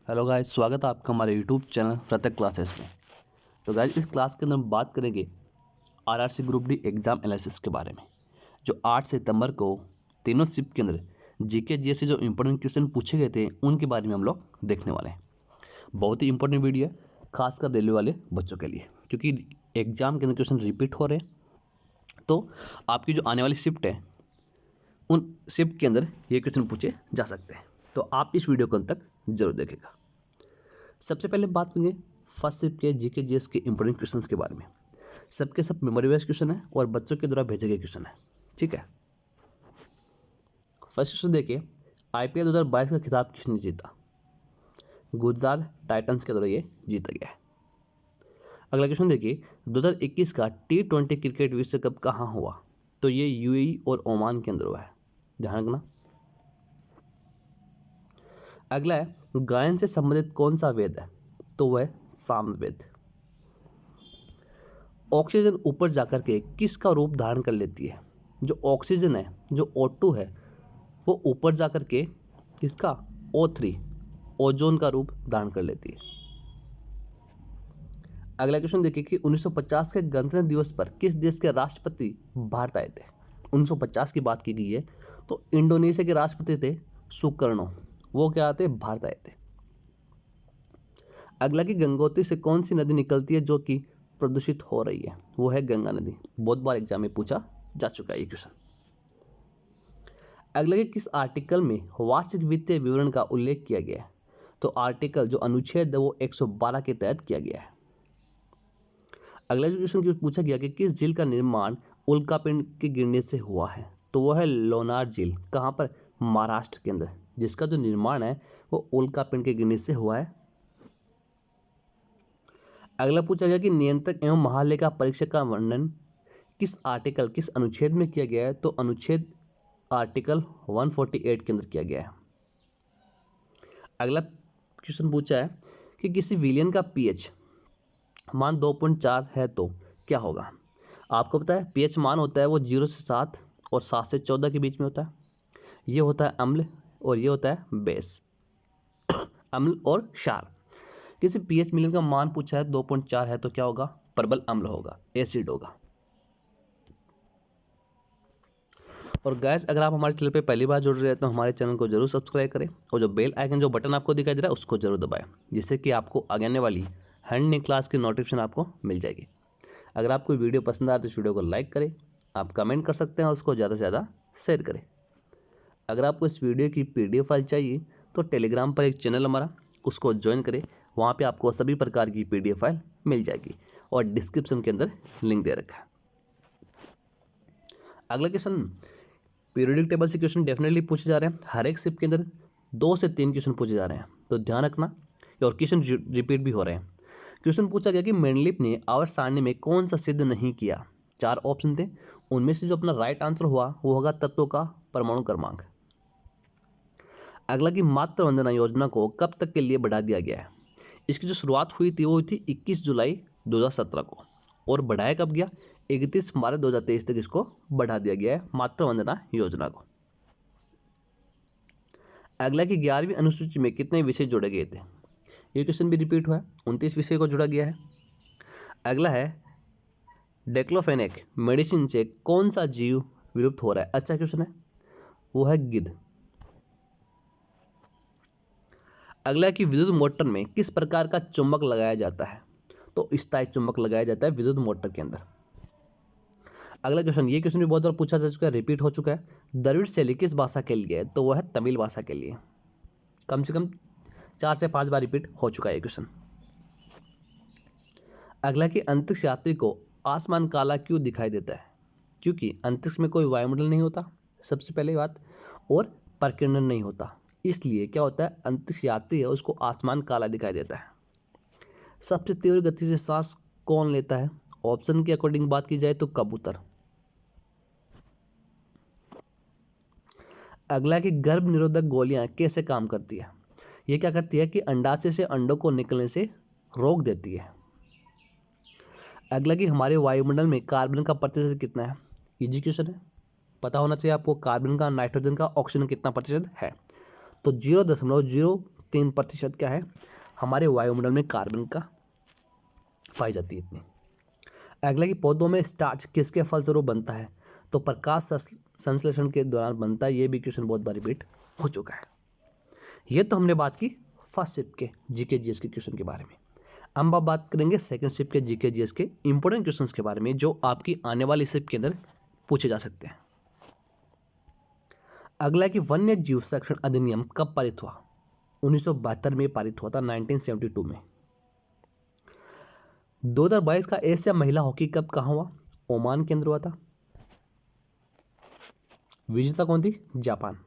Hello guys, स्वागत है आपका हमारे यूट्यूब चैनल प्रत्यक क्लासेस में। तो गाइस, इस क्लास के अंदर हम बात करेंगे RRC group D exam analysis के बारे में, जो 8 सितंबर को तीनों शिफ्ट के अंदर जीके जीएस से जो इंपॉर्टेंट क्वेश्चन पूछे गए थे उनके बारे में हम लोग देखने वाले हैं। बहुत ही इंपॉर्टेंट वीडियो है, खासकर रेलवे वाले बच्चों के लिए, क्योंकि एग्ज़ाम के अंदर क्वेश्चन रिपीट हो रहे हैं। तो आपकी जो आने वाली शिफ्ट है उन शिफ्ट के अंदर ये क्वेश्चन पूछे जा सकते हैं। तो आप इस वीडियो को अंत तक जरूर देखेगा। सबसे पहले बात करेंगे फर्स्ट शिफ्ट के जीके जीएस के इंपॉर्टेंट क्वेश्चंस के बारे में। सबके सब मेमोरी बेस्ड क्वेश्चन है और बच्चों के द्वारा भेजे गए क्वेश्चन है। ठीक है, फर्स्ट क्वेश्चन देखिए, आईपीएल 2022 का खिताब किसने जीता? गुजरात टाइटंस के द्वारा ये जीता गया है। अगला क्वेश्चन देखिए, 2021 का T20 क्रिकेट विश्व कप कहाँ हुआ? तो ये यूएई और ओमान के अंदर हुआ है, ध्यान रखना। अगला है, गायन से संबंधित कौन सा वेद है? तो वह सामवेद। ऑक्सीजन ऊपर जाकर के किसका रूप धारण कर लेती है? जो ऑक्सीजन है, जो O2 है, वो ऊपर जाकर के किसका O3 ओजोन का रूप धारण कर लेती है। अगला क्वेश्चन देखिए कि 1950 के गणतंत्र दिवस पर किस देश के राष्ट्रपति भारत आए थे? 1950 की बात की गई है तो इंडोनेशिया के राष्ट्रपति थे सुकर्णो, वो क्या आते भारत आए थे। अगला की गंगोत्री से कौन सी नदी निकलती है जो कि प्रदूषित हो रही है? वो है गंगा नदी। बहुत बार एग्जाम में पूछा जा चुका है ये क्वेश्चन। अगला की किस आर्टिकल में वार्षिक वित्तीय विवरण का उल्लेख किया गया है? तो आर्टिकल जो अनुच्छेद है वो 112 के तहत किया गया है। अगला जो क्वेश्चन पूछा गया कि किस झील का निर्माण उल्कापिंड के गिरने से हुआ है? तो वो है लोनार झील। कहाँ पर? महाराष्ट्र के अंदर, जिसका जो निर्माण है वो उल्कापिंड के गिरने से हुआ है। अगला पूछा गया कि नियंत्रक एवं महालेखा परीक्षक का वर्णन किस आर्टिकल, किस अनुच्छेद में किया गया है? तो अनुच्छेद आर्टिकल 148 के अंदर किया गया है। अगला क्वेश्चन पूछा है कि किसी विलयन का पीएच मान 2.4 है तो क्या होगा? आपको पता है पीएच मान होता है वो 0 से 7 और 7 से 14 के बीच में होता है। ये होता है अम्ल और ये होता है बेस, अम्ल और क्षार। किसी पीएच मिलन का मान पूछा है 2.4 है तो क्या होगा? प्रबल अम्ल होगा, एसिड होगा। और गैस, अगर आप हमारे चैनल पे पहली बार जुड़ रहे हैं तो हमारे चैनल को जरूर सब्सक्राइब करें और जो बेल आइकन जो बटन आपको दिखाई दे रहा है उसको जरूर दबाएं, जिससे कि आपको आगे आने वाली हैंड क्लास की नोटिफिकेशन आपको मिल जाएगी। अगर आपको वीडियो पसंद आए तो इस वीडियो को लाइक करें, आप कमेंट कर सकते हैं और उसको ज़्यादा से ज़्यादा शेयर करें। अगर आपको इस वीडियो की PDF फाइल चाहिए तो टेलीग्राम पर एक चैनल हमारा, उसको ज्वाइन करें। वहाँ पे आपको सभी प्रकार की PDF फाइल मिल जाएगी और डिस्क्रिप्शन के अंदर लिंक दे रखा है। अगला क्वेश्चन, पीरियोडिक टेबल से क्वेश्चन डेफिनेटली पूछे जा रहे हैं। हर एक शिफ्ट के अंदर 2 से 3 क्वेश्चन पूछे जा रहे हैं, तो ध्यान रखना। और क्वेश्चन रिपीट भी हो रहे हैं। क्वेश्चन पूछा गया कि मेंडलीफ ने आवर्त सारणी में कौन सा सिद्ध नहीं किया? 4 ऑप्शन थे, उनमें से जो अपना राइट आंसर हुआ वो होगा तत्वों का परमाणु क्रमांक। अगला की मातृ वंदना योजना को कब तक के लिए बढ़ा दिया गया है? इसकी जो शुरुआत हुई थी वो हुई थी 21 जुलाई 2017 को, और बढ़ाया कब गया? 31 मार्च 2023 तक इसको बढ़ा दिया गया है मातृ वंदना योजना को। अगला की 11वीं अनुसूची में कितने विषय जोड़े गए थे? ये क्वेश्चन भी रिपीट हुआ है, 29 विषय को जोड़ा गया है। अगला है, डेक्लोफेनेक मेडिसिन से कौन सा जीव विलुप्त हो रहा है? अच्छा क्वेश्चन है, वो है गिद्ध। अगला कि विद्युत मोटर में किस प्रकार का चुंबक लगाया जाता है? तो स्थायी चुंबक लगाया जाता है विद्युत मोटर के अंदर। अगला क्वेश्चन, ये क्वेश्चन भी बहुत बार पूछा जा चुका है, रिपीट हो चुका है। द्रविड़ शैली किस भाषा के लिए है? तो वह है तमिल भाषा के लिए। कम से कम 4 से 5 बार रिपीट हो चुका है ये क्वेश्चन। अगला कि अंतरिक्ष यात्री को आसमान काला क्यों दिखाई देता है? क्योंकि अंतरिक्ष में कोई वायुमंडल नहीं होता, सबसे पहले बात, और प्रकीर्णन नहीं होता, इसलिए क्या होता है, अंतरिक्ष यात्री है उसको आसमान काला दिखाई देता है। सबसे तीव्र गति से सांस कौन लेता है? ऑप्शन के अकॉर्डिंग बात की जाए तो कबूतर। अगला कि गर्भ निरोधक गोलियां कैसे काम करती है? ये क्या करती है कि अंडाशय से अंडों को निकलने से रोक देती है। अगला कि हमारे वायुमंडल में कार्बन का प्रतिशत कितना है? इजी क्वेश्चन है, पता होना चाहिए आपको। कार्बन का, नाइट्रोजन का, ऑक्सीजन कितना प्रतिशत है? तो 0.0 3% क्या है हमारे वायुमंडल में कार्बन का पाई जाती है इतनी। अगला कि पौधों में स्टार्च किसके फलस्वरूप बनता है, तो प्रकाश संश्लेषण के दौरान बनता है। ये भी क्वेश्चन बहुत बार रिपीट हो चुका है। ये तो हमने बात की फर्स्ट शिफ्ट के जीके जीएस के क्वेश्चन के बारे में। हम अब बात करेंगे सेकंड शिफ्ट के जीके जीएस के इंपॉर्टेंट क्वेश्चंस के बारे में जो आपकी आने वाली शिफ्ट के अंदर पूछे जा सकते हैं। अगला कि वन्य जीव संरक्षण अधिनियम कब पारित हुआ, 1972 में पारित हुआ था, 1972 में। 2022 का एशिया महिला हॉकी कप कहाँ हुआ, ओमान के अंदर हुआ था। विजेता कौन थी, जापान।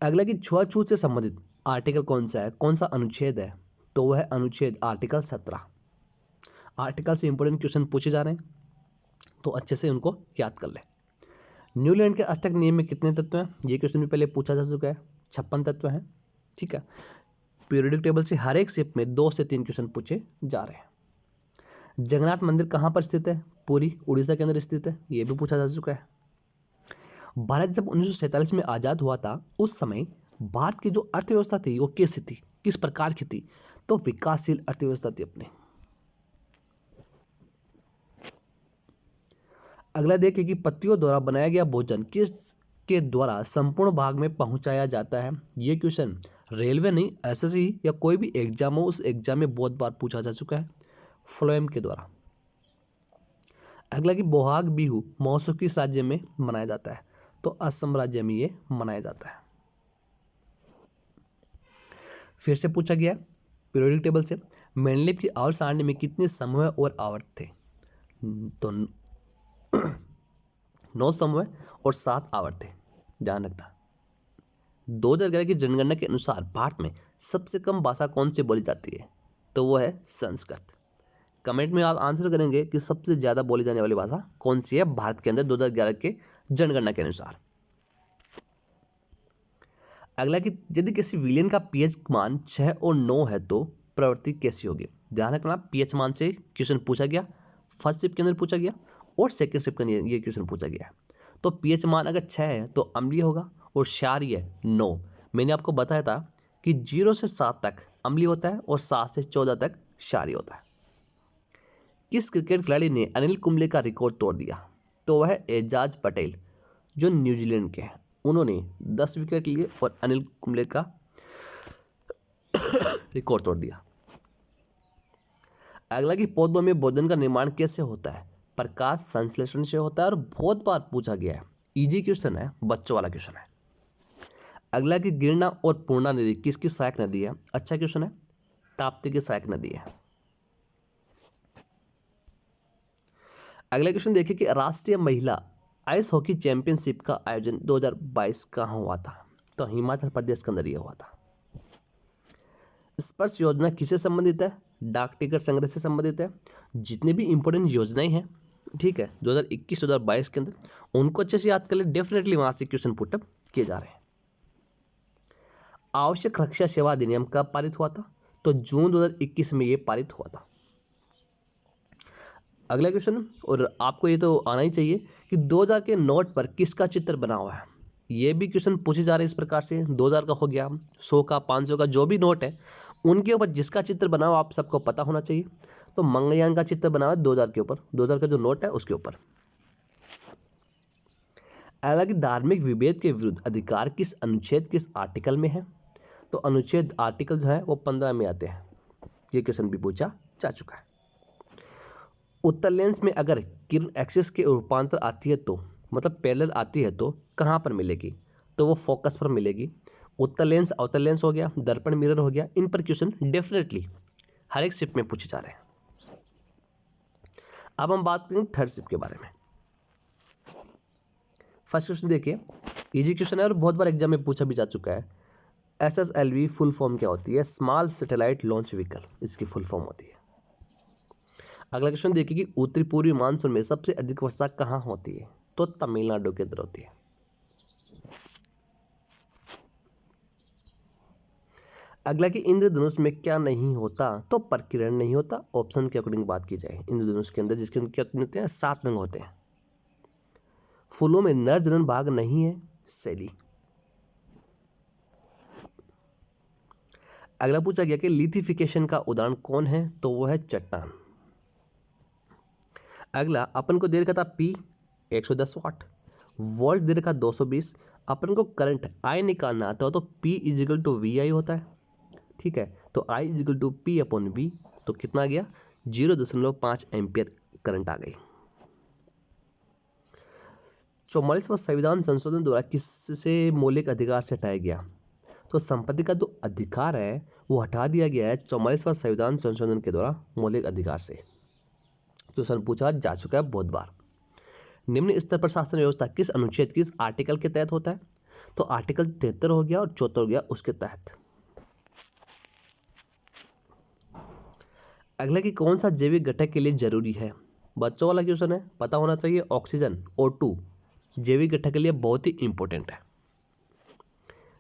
अगला कि छुआछूत से संबंधित आर्टिकल कौन सा है, कौन सा अनुच्छेद है, तो वह है अनुच्छेद आर्टिकल 17। आर्टिकल से इंपॉर्टेंट क्वेश्चन पूछे जा रहे हैं तो अच्छे से उनको याद कर ले। न्यूलैंड के अष्टक नियम में कितने तत्व हैं, ये क्वेश्चन भी पहले पूछा जा चुका है, 56 तत्व हैं। ठीक है, पीरियोडिक टेबल से हर एक शिफ्ट में 2 से 3 क्वेश्चन पूछे जा रहे हैं। जगन्नाथ मंदिर कहाँ पर स्थित है, पुरी उड़ीसा के अंदर स्थित है, ये भी पूछा जा चुका है। भारत जब 1947 में आज़ाद हुआ था उस समय भारत की जो अर्थव्यवस्था थी वो कैसी थी, किस प्रकार की थी, तो विकासशील अर्थव्यवस्था थी अपने। अगला देखिए कि पत्तियों द्वारा बनाया गया भोजन किस के द्वारा संपूर्ण भाग में पहुंचाया जाता है। ये क्वेश्चन रेलवे नहीं एसएससी या कोई भी एग्जाम हो उस एग्जाम में बहुत बार पूछा जा चुका है, फ्लोएम के द्वारा। अगला कि बोहाग बिहू महोत्सव किस राज्य में मनाया जाता है, तो असम राज्य में ये मनाया जाता है। फिर से पूछा गया पीरियोडिक टेबल से मेंडलीव की आवर्त सारणी में कितने समूह और आवर्त थे, तो 9 समूह और 7 आवर्त थे, ध्यान रखना। 2011 की जनगणना के अनुसार भारत में सबसे कम भाषा कौन सी बोली जाती है, तो वो है संस्कृत। कमेंट में आप आंसर करेंगे कि सबसे ज़्यादा बोली जाने वाली भाषा कौन सी है भारत के अंदर 2011 के जनगणना के अनुसार। अगला कि यदि किसी विलेन का पीएच मान 6 और 9 है तो प्रवृत्ति कैसी होगी, ध्यान रखना। पीएच मान से क्वेश्चन पूछा गया, फर्स्ट शिफ्ट के अंदर पूछा गया और सेकंड शिफ्ट के अंदर ये क्वेश्चन पूछा गया। तो पीएच मान अगर 6 है तो अम्लीय होगा और क्षारीय 9। मैंने आपको बताया था कि 0 से 7 तक अम्लीय होता है और 7 से 14 तक क्षारीय होता है। किस क्रिकेट खिलाड़ी ने अनिल कुंबले का रिकॉर्ड तोड़ दिया, तो वह एजाज पटेल जो न्यूजीलैंड के हैं, उन्होंने 10 विकेट लिए और अनिल कुंबले का रिकॉर्ड तोड़ दिया। अगला कि पौधों में भोजन का निर्माण कैसे होता है, प्रकाश संश्लेषण से होता है और बहुत बार पूछा गया है, इजी क्वेश्चन है, बच्चों वाला क्वेश्चन है। अगला कि गिरना और पूर्णा नदी किसकी सहायक नदी है, अच्छा क्वेश्चन है, ताप्ती की सहायक नदी है। अगला क्वेश्चन देखिए कि राष्ट्रीय महिला आइस हॉकी चैंपियनशिप का आयोजन 2022 कहाँ हुआ था, तो हिमाचल प्रदेश के अंदर ये हुआ था। स्पर्श योजना किससे संबंधित है, डाक टिकट संग्रह से संबंधित है। जितने भी इंपॉर्टेंट योजनाएं हैं, ठीक है, 2021-2022 के अंदर उनको अच्छे से याद कर ले, डेफिनेटली वहां से क्वेश्चन पुटअप किए जा रहे हैं। आवश्यक रक्षा सेवा अधिनियम कब पारित हुआ था, तो जून 2021 में ये पारित हुआ था। अगला क्वेश्चन, और आपको ये तो आना ही चाहिए कि 2000 के नोट पर किसका चित्र बना हुआ है, ये भी क्वेश्चन पूछे जा रहे हैं इस प्रकार से। 2000 का हो गया, 100 का, 500 का, जो भी नोट है उनके ऊपर जिसका चित्र बना हुआ आप सबको पता होना चाहिए। तो मंगलयान का चित्र बना हुआ है 2000 के ऊपर, 2000 का जो नोट है उसके ऊपर। अलग धार्मिक विभेद के विरुद्ध अधिकार किस अनुच्छेद किस आर्टिकल में है, तो अनुच्छेद आर्टिकल जो है वो 15 में आते हैं। ये क्वेश्चन भी पूछा जा चुका है। उत्तर लेंस में अगर किरण एक्सिस के रूपांतर आती है तो मतलब पैरेलल आती है तो कहाँ पर मिलेगी, तो वो फोकस पर मिलेगी। उत्तर लेंस आउटर लेंस हो गया, दर्पण मिरर हो गया, इन पर क्वेश्चन डेफिनेटली हर एक शिफ्ट में पूछे जा रहे हैं। अब हम बात करेंगे थर्ड शिफ्ट के बारे में। फर्स्ट क्वेश्चन देखिए, इजी क्वेश्चन है और बहुत बार एग्जाम में पूछा भी जा चुका है। SSLV फुल फॉर्म क्या होती है, स्मॉल सैटेलाइट लॉन्च व्हीकल, इसकी फुल फॉर्म होती है। अगला क्वेश्चन देखिए कि उत्तरी पूर्वी मानसून में सबसे अधिक वर्षा कहाँ होती है, तो तमिलनाडु के अंदर होती है। अगला कि इंद्रधनुष में क्या नहीं होता, तो प्रकीर्णन नहीं होता। ऑप्शन के अकॉर्डिंग बात की जाए, इंद्रधनुष के अंदर जिसके अंदर क्या होते हैं, 7 रंग होते हैं। फूलों में नर जनन भाग नहीं है, शैली। अगला पूछा गया कि लिथिफिकेशन का उदाहरण कौन है, तो वो है चट्टान। अगला अपन को दे रखा था P 110 वाट, वोल्ट दे रखा 220। अपन को करंट I निकालना आता हो तो P इजिकल टू VI होता है, ठीक है। तो I is equal to P upon V, तो कितना आ गया 0.5 एम्पियर करंट आ गई। 44वां संविधान संशोधन द्वारा किससे मौलिक अधिकार से हटाया गया, तो संपत्ति का जो अधिकार है वो हटा दिया गया है 44वां संविधान संशोधन के द्वारा मौलिक अधिकार से। क्वेश्चन पूछा जा चुका है बहुत बार। निम्न स्तर पर शासन व्यवस्था किस अनुच्छेद किस आर्टिकल के तहत होता है, तो आर्टिकल 73 हो गया और 74 हो गया उसके तहत। अगला कि कौन सा जैविक घटक के लिए जरूरी है, बच्चों वाला क्वेश्चन है, पता होना चाहिए। ऑक्सीजन O2 जैविक घटक के लिए बहुत ही इंपॉर्टेंट है।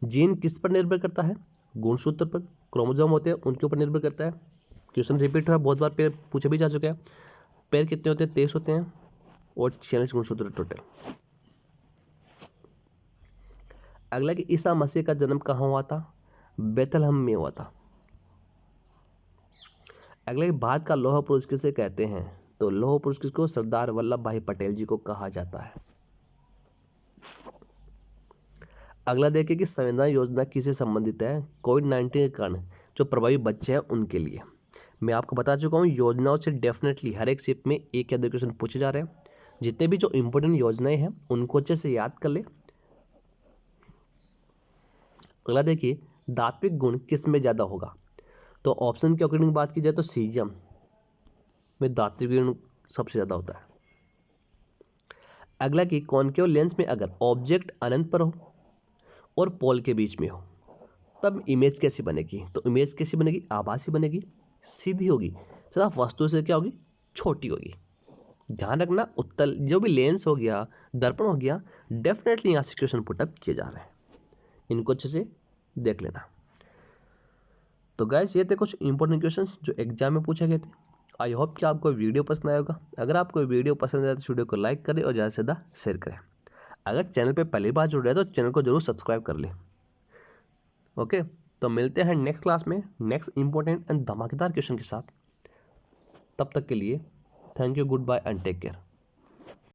जीन किस पर निर्भर करता है, गुणसूत्र पर, क्रोमोसोम होते हैं उनके ऊपर निर्भर करता है। क्वेश्चन रिपीट हुआ बहुत बार, पैर पूछे भी जा चुके हैं। पैर कितने होते हैं, 23 होते हैं और 46 गुणसूत्र टोटल। अगला कि ईसा मसीह का जन्म कहाँ हुआ था, बेथलहम में हुआ था। अगला कि भारत का लौह पुरुष किसे कहते हैं, तो लौह पुरुष किसको, सरदार वल्लभ भाई पटेल जी को कहा जाता है। अगला देखिए कि संविधान योजना किससे संबंधित है, कोविड-19 के कारण जो प्रभावी बच्चे हैं उनके लिए। मैं आपको बता चुका हूँ योजनाओं से डेफिनेटली हर एक शिफ्ट में एक या दो क्वेश्चन पूछे जा रहे हैं। जितने भी जो इंपॉर्टेंट योजनाएं हैं उनको अच्छे से याद कर ले। अगला देखिए धात्विक गुण किस में ज़्यादा होगा, तो ऑप्शन के अकॉर्डिंग बात की जाए तो सीजियम में धात्विक गुण सबसे ज़्यादा होता है। अगला कि कॉनकेव लेंस में अगर ऑब्जेक्ट अनंत पर हो और पोल के बीच में हो तब इमेज कैसी बनेगी, तो इमेज कैसी बनेगी, आभासी बनेगी, सीधी होगी तथा वस्तु से क्या होगी, छोटी होगी। ध्यान रखना उत्तल जो भी लेंस हो गया, दर्पण हो गया, डेफिनेटली यहाँ से क्वेश्चन पुटअप किए जा रहे हैं, इनको अच्छे से देख लेना। तो गाइस ये थे कुछ इंपॉर्टेंट क्वेश्चंस जो एग्जाम में पूछे गए थे। आई होप कि आपको वीडियो पसंद आया होगा। अगर आपको वीडियो पसंद आया तो वीडियो को लाइक करें और ज़्यादा से ज़्यादा शेयर करें। अगर चैनल पे पहली बार जुड़ रहे हैं तो चैनल को जरूर सब्सक्राइब कर लें। ओके, तो मिलते हैं नेक्स्ट क्लास में नेक्स्ट इंपॉर्टेंट एंड धमाकेदार क्वेश्चन के साथ। तब तक के लिए thank you, goodbye and take care.